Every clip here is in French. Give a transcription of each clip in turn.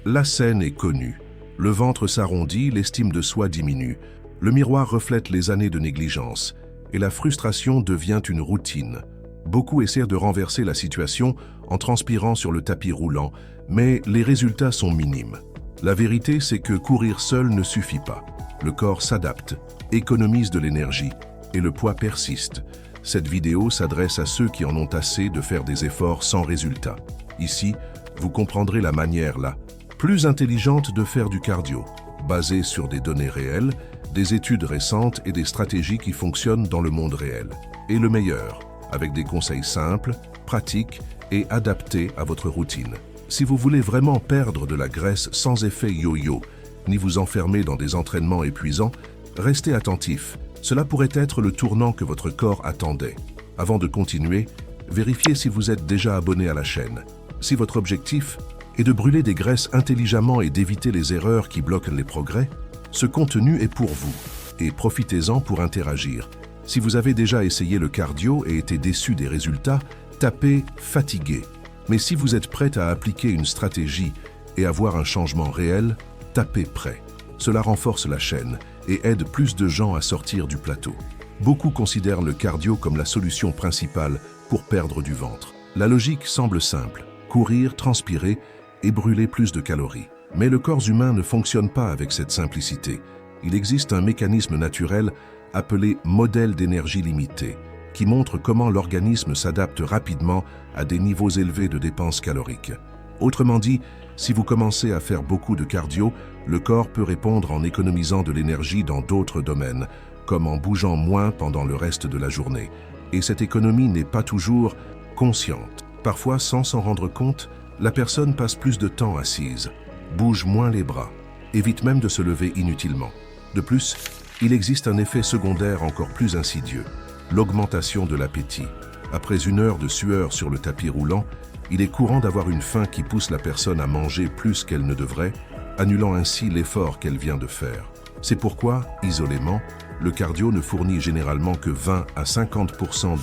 La scène est connue. Le ventre s'arrondit, l'estime de soi diminue. Le miroir reflète les années de négligence et la frustration devient une routine. Beaucoup essaient de renverser la situation en transpirant sur le tapis roulant, mais les résultats sont minimes. La vérité, c'est que courir seul ne suffit pas. Le corps s'adapte, économise de l'énergie et le poids persiste. Cette vidéo s'adresse à ceux qui en ont assez de faire des efforts sans résultat. Ici, vous comprendrez la manière la plus intelligente de faire du cardio, basée sur des données réelles, des études récentes et des stratégies qui fonctionnent dans le monde réel. Et le meilleur, avec des conseils simples, pratiques et adaptés à votre routine. Si vous voulez vraiment perdre de la graisse sans effet yo-yo, ni vous enfermer dans des entraînements épuisants, restez attentif. Cela pourrait être le tournant que votre corps attendait. Avant de continuer, vérifiez si vous êtes déjà abonné à la chaîne. Si votre objectif est de brûler des graisses intelligemment et d'éviter les erreurs qui bloquent les progrès, ce contenu est pour vous. Et profitez-en pour interagir. Si vous avez déjà essayé le cardio et été déçu des résultats, tapez « fatigué ». Mais si vous êtes prêt à appliquer une stratégie et à voir un changement réel, tapez « prêt ». Cela renforce la chaîne et aide plus de gens à sortir du plateau. Beaucoup considèrent le cardio comme la solution principale pour perdre du ventre. La logique semble simple, courir, transpirer et brûler plus de calories. Mais le corps humain ne fonctionne pas avec cette simplicité. Il existe un mécanisme naturel appelé modèle d'énergie limitée, qui montre comment l'organisme s'adapte rapidement à des niveaux élevés de dépenses caloriques. Autrement dit, si vous commencez à faire beaucoup de cardio, le corps peut répondre en économisant de l'énergie dans d'autres domaines, comme en bougeant moins pendant le reste de la journée. Et cette économie n'est pas toujours consciente. Parfois, sans s'en rendre compte, la personne passe plus de temps assise, bouge moins les bras, évite même de se lever inutilement. De plus, il existe un effet secondaire encore plus insidieux, l'augmentation de l'appétit. Après une heure de sueur sur le tapis roulant, il est courant d'avoir une faim qui pousse la personne à manger plus qu'elle ne devrait, annulant ainsi l'effort qu'elle vient de faire. C'est pourquoi, isolément, le cardio ne fournit généralement que 20 à 50%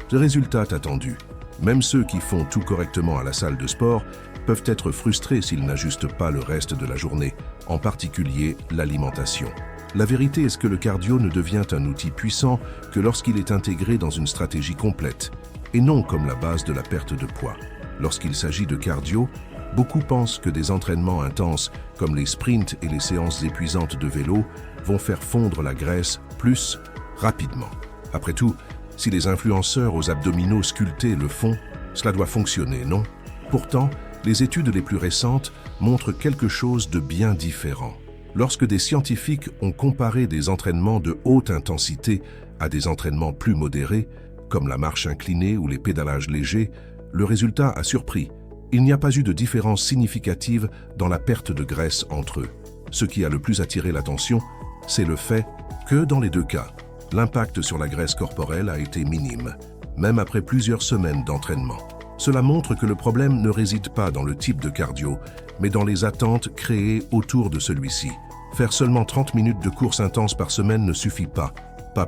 du résultat attendu. Même ceux qui font tout correctement à la salle de sport peuvent être frustrés s'ils n'ajustent pas le reste de la journée, en particulier l'alimentation. La vérité est que le cardio ne devient un outil puissant que lorsqu'il est intégré dans une stratégie complète, et non comme la base de la perte de poids. Lorsqu'il s'agit de cardio, beaucoup pensent que des entraînements intenses comme les sprints et les séances épuisantes de vélo vont faire fondre la graisse plus rapidement. Après tout, si les influenceurs aux abdominaux sculptés le font, cela doit fonctionner, non? Pourtant, les études les plus récentes montrent quelque chose de bien différent. Lorsque des scientifiques ont comparé des entraînements de haute intensité à des entraînements plus modérés, comme la marche inclinée ou les pédalages légers, le résultat a surpris. Il n'y a pas eu de différence significative dans la perte de graisse entre eux. Ce qui a le plus attiré l'attention, c'est le fait que, dans les deux cas, l'impact sur la graisse corporelle a été minime, même après plusieurs semaines d'entraînement. Cela montre que le problème ne réside pas dans le type de cardio, mais dans les attentes créées autour de celui-ci. Faire seulement 30 minutes de course intense par semaine ne suffit pas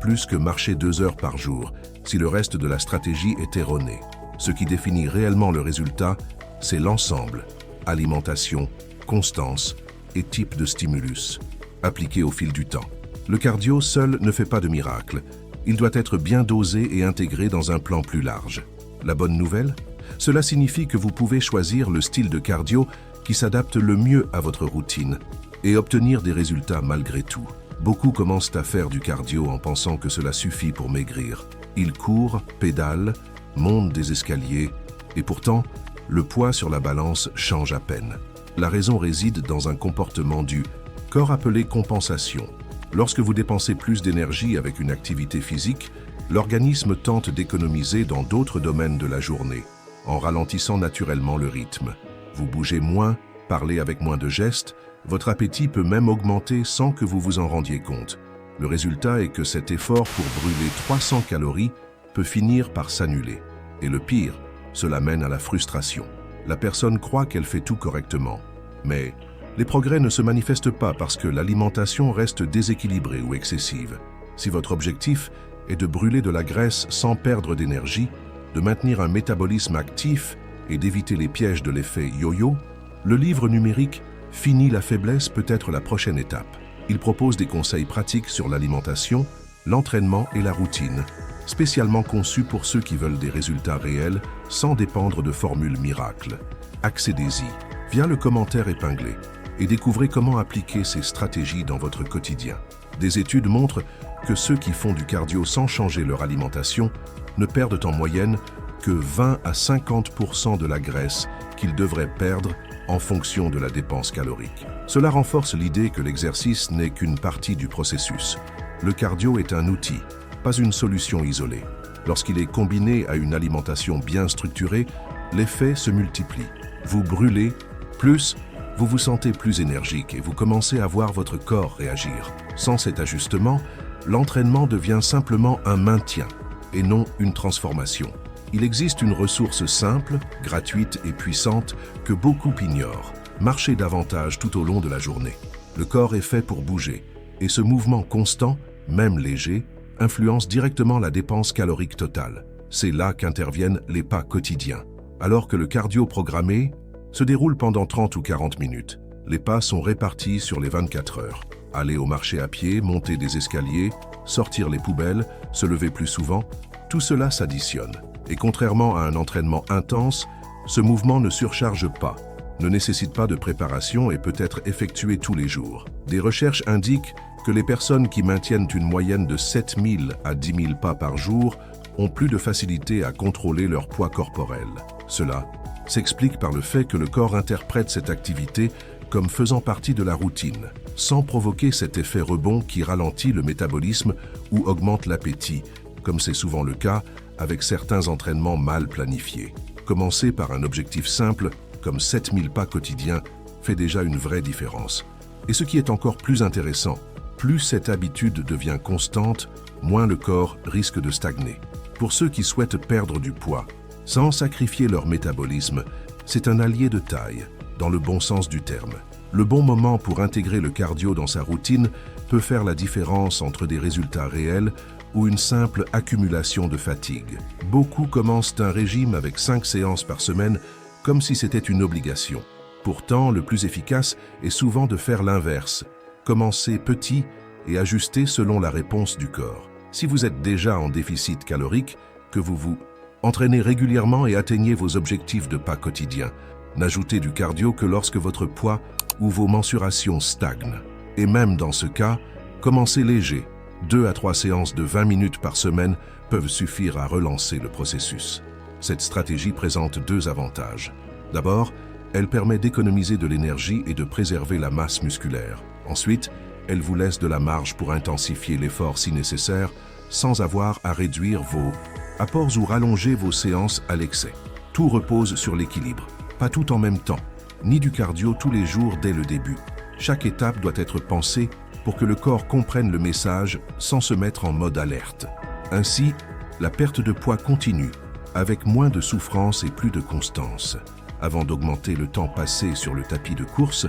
plus que marcher 2 heures par jour, si le reste de la stratégie est erroné. Ce qui définit réellement le résultat, c'est l'ensemble, alimentation, constance et type de stimulus, appliqué au fil du temps. Le cardio seul ne fait pas de miracle. Il doit être bien dosé et intégré dans un plan plus large. La bonne nouvelle? Cela signifie que vous pouvez choisir le style de cardio qui s'adapte le mieux à votre routine et obtenir des résultats malgré tout. Beaucoup commencent à faire du cardio en pensant que cela suffit pour maigrir. Ils courent, pédalent, montent des escaliers et pourtant, le poids sur la balance change à peine. La raison réside dans un comportement du corps appelé compensation. Lorsque vous dépensez plus d'énergie avec une activité physique, l'organisme tente d'économiser dans d'autres domaines de la journée, en ralentissant naturellement le rythme. Vous bougez moins, parlez avec moins de gestes, votre appétit peut même augmenter sans que vous vous en rendiez compte. Le résultat est que cet effort pour brûler 300 calories peut finir par s'annuler. Et le pire, cela mène à la frustration. La personne croit qu'elle fait tout correctement, mais les progrès ne se manifestent pas parce que l'alimentation reste déséquilibrée ou excessive. Si votre objectif est de brûler de la graisse sans perdre d'énergie, de maintenir un métabolisme actif et d'éviter les pièges de l'effet yo-yo, Le livre numérique « Fini la faiblesse » peut être la prochaine étape. Il propose des conseils pratiques sur l'alimentation, l'entraînement et la routine, spécialement conçus pour ceux qui veulent des résultats réels sans dépendre de formules miracles. Accédez-y via le commentaire épinglé et découvrez comment appliquer ces stratégies dans votre quotidien. Des études montrent que ceux qui font du cardio sans changer leur alimentation ne perdent en moyenne que 20 à 50% de la graisse qu'ils devraient perdre en fonction de la dépense calorique. Cela renforce l'idée que l'exercice n'est qu'une partie du processus. Le cardio est un outil, pas une solution isolée. Lorsqu'il est combiné à une alimentation bien structurée, l'effet se multiplie. Vous brûlez plus, vous vous sentez plus énergique et vous commencez à voir votre corps réagir. Sans cet ajustement, l'entraînement devient simplement un maintien et non une transformation. Il existe une ressource simple, gratuite et puissante que beaucoup ignorent. Marchez davantage tout au long de la journée. Le corps est fait pour bouger et ce mouvement constant, même léger, influence directement la dépense calorique totale. C'est là qu'interviennent les pas quotidiens. Alors que le cardio programmé se déroule pendant 30 ou 40 minutes, les pas sont répartis sur les 24 heures. Aller au marché à pied, monter des escaliers, sortir les poubelles, se lever plus souvent, tout cela s'additionne. Et contrairement à un entraînement intense, ce mouvement ne surcharge pas, ne nécessite pas de préparation et peut être effectué tous les jours. Des recherches indiquent que les personnes qui maintiennent une moyenne de 7 000 à 10 000 pas par jour ont plus de facilité à contrôler leur poids corporel. Cela s'explique par le fait que le corps interprète cette activité comme faisant partie de la routine, sans provoquer cet effet rebond qui ralentit le métabolisme ou augmente l'appétit, comme c'est souvent le cas avec certains entraînements mal planifiés. Commencer par un objectif simple, comme 7000 pas quotidiens, fait déjà une vraie différence. Et ce qui est encore plus intéressant, plus cette habitude devient constante, moins le corps risque de stagner. Pour ceux qui souhaitent perdre du poids, sans sacrifier leur métabolisme, c'est un allié de taille, dans le bon sens du terme. Le bon moment pour intégrer le cardio dans sa routine peut faire la différence entre des résultats réels ou une simple accumulation de fatigue. Beaucoup commencent un régime avec 5 séances par semaine comme si c'était une obligation. Pourtant, le plus efficace est souvent de faire l'inverse. Commencer petit et ajuster selon la réponse du corps. Si vous êtes déjà en déficit calorique, que vous vous entraînez régulièrement et atteignez vos objectifs de pas quotidiens, n'ajoutez du cardio que lorsque votre poids ou vos mensurations stagnent. Et même dans ce cas, commencez léger. 2 à 3 séances de 20 minutes par semaine peuvent suffire à relancer le processus. Cette stratégie présente 2 avantages. D'abord, elle permet d'économiser de l'énergie et de préserver la masse musculaire. Ensuite, elle vous laisse de la marge pour intensifier l'effort si nécessaire, sans avoir à réduire vos apports ou rallonger vos séances à l'excès. Tout repose sur l'équilibre, pas tout en même temps, ni du cardio tous les jours dès le début. Chaque étape doit être pensée pour que le corps comprenne le message sans se mettre en mode alerte. Ainsi, la perte de poids continue, avec moins de souffrance et plus de constance. Avant d'augmenter le temps passé sur le tapis de course,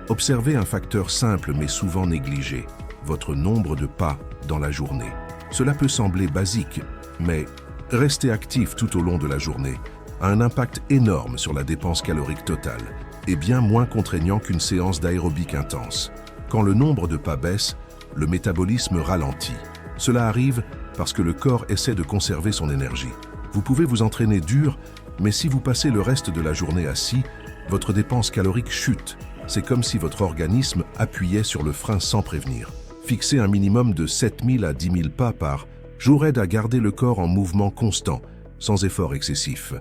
observez un facteur simple mais souvent négligé, votre nombre de pas dans la journée. Cela peut sembler basique, mais rester actif tout au long de la journée a un impact énorme sur la dépense calorique totale et bien moins contraignant qu'une séance d'aérobic intense. Quand le nombre de pas baisse, le métabolisme ralentit. Cela arrive parce que le corps essaie de conserver son énergie. Vous pouvez vous entraîner dur, mais si vous passez le reste de la journée assis, votre dépense calorique chute. C'est comme si votre organisme appuyait sur le frein sans prévenir. Fixer un minimum de 7000 à 10 000 pas par jour aide à garder le corps en mouvement constant, sans effort excessif.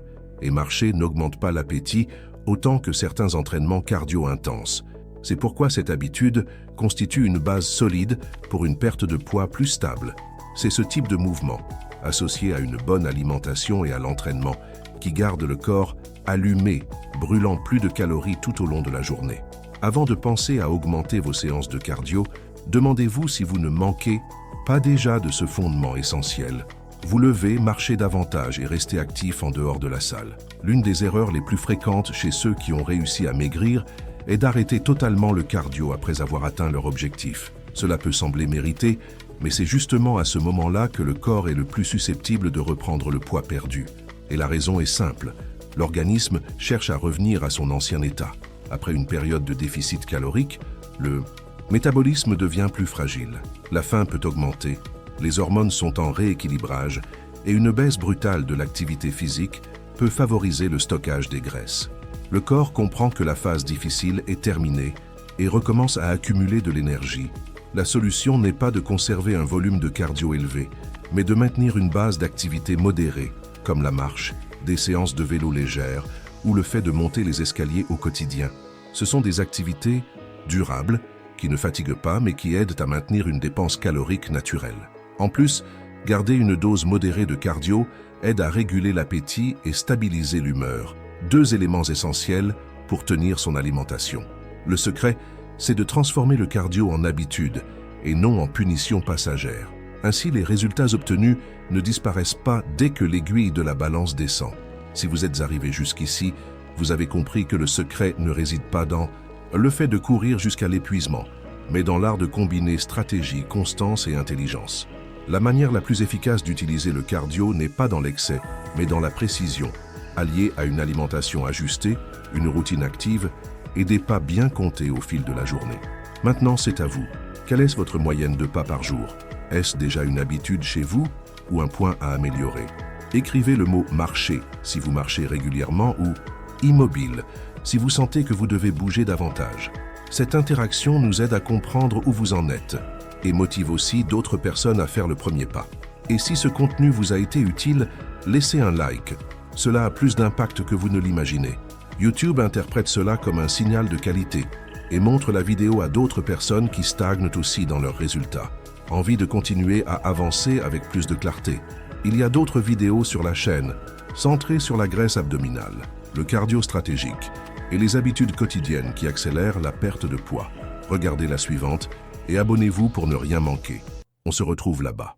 Et marcher n'augmente pas l'appétit autant que certains entraînements cardio intenses. C'est pourquoi cette habitude constitue une base solide pour une perte de poids plus stable. C'est ce type de mouvement, associé à une bonne alimentation et à l'entraînement, qui garde le corps allumé, brûlant plus de calories tout au long de la journée. Avant de penser à augmenter vos séances de cardio, demandez-vous si vous ne manquez pas déjà de ce fondement essentiel. Vous levez, marchez davantage et restez actif en dehors de la salle. L'une des erreurs les plus fréquentes chez ceux qui ont réussi à maigrir est d'arrêter totalement le cardio après avoir atteint leur objectif. Cela peut sembler mérité, mais c'est justement à ce moment-là que le corps est le plus susceptible de reprendre le poids perdu. Et la raison est simple, l'organisme cherche à revenir à son ancien état. Après une période de déficit calorique, le métabolisme devient plus fragile. La faim peut augmenter, les hormones sont en rééquilibrage et une baisse brutale de l'activité physique peut favoriser le stockage des graisses. Le corps comprend que la phase difficile est terminée et recommence à accumuler de l'énergie. La solution n'est pas de conserver un volume de cardio élevé, mais de maintenir une base d'activité modérée, comme la marche, des séances de vélo légères ou le fait de monter les escaliers au quotidien. Ce sont des activités durables, qui ne fatiguent pas mais qui aident à maintenir une dépense calorique naturelle. En plus, garder une dose modérée de cardio aide à réguler l'appétit et stabiliser l'humeur, deux éléments essentiels pour tenir son alimentation. Le secret, c'est de transformer le cardio en habitude et non en punition passagère. Ainsi, les résultats obtenus ne disparaissent pas dès que l'aiguille de la balance descend. Si vous êtes arrivé jusqu'ici, vous avez compris que le secret ne réside pas dans le fait de courir jusqu'à l'épuisement, mais dans l'art de combiner stratégie, constance et intelligence. La manière la plus efficace d'utiliser le cardio n'est pas dans l'excès, mais dans la précision, alliée à une alimentation ajustée, une routine active et des pas bien comptés au fil de la journée. Maintenant, c'est à vous. Quelle est votre moyenne de pas par jour? Est-ce déjà une habitude chez vous ou un point à améliorer? Écrivez le mot « marcher » si vous marchez régulièrement ou « immobile » si vous sentez que vous devez bouger davantage. Cette interaction nous aide à comprendre où vous en êtes et motive aussi d'autres personnes à faire le premier pas. Et si ce contenu vous a été utile, laissez un like. Cela a plus d'impact que vous ne l'imaginez. YouTube interprète cela comme un signal de qualité et montre la vidéo à d'autres personnes qui stagnent aussi dans leurs résultats. Envie de continuer à avancer avec plus de clarté? Il y a d'autres vidéos sur la chaîne, centrées sur la graisse abdominale, le cardio stratégique et les habitudes quotidiennes qui accélèrent la perte de poids. Regardez la suivante et abonnez-vous pour ne rien manquer. On se retrouve là-bas.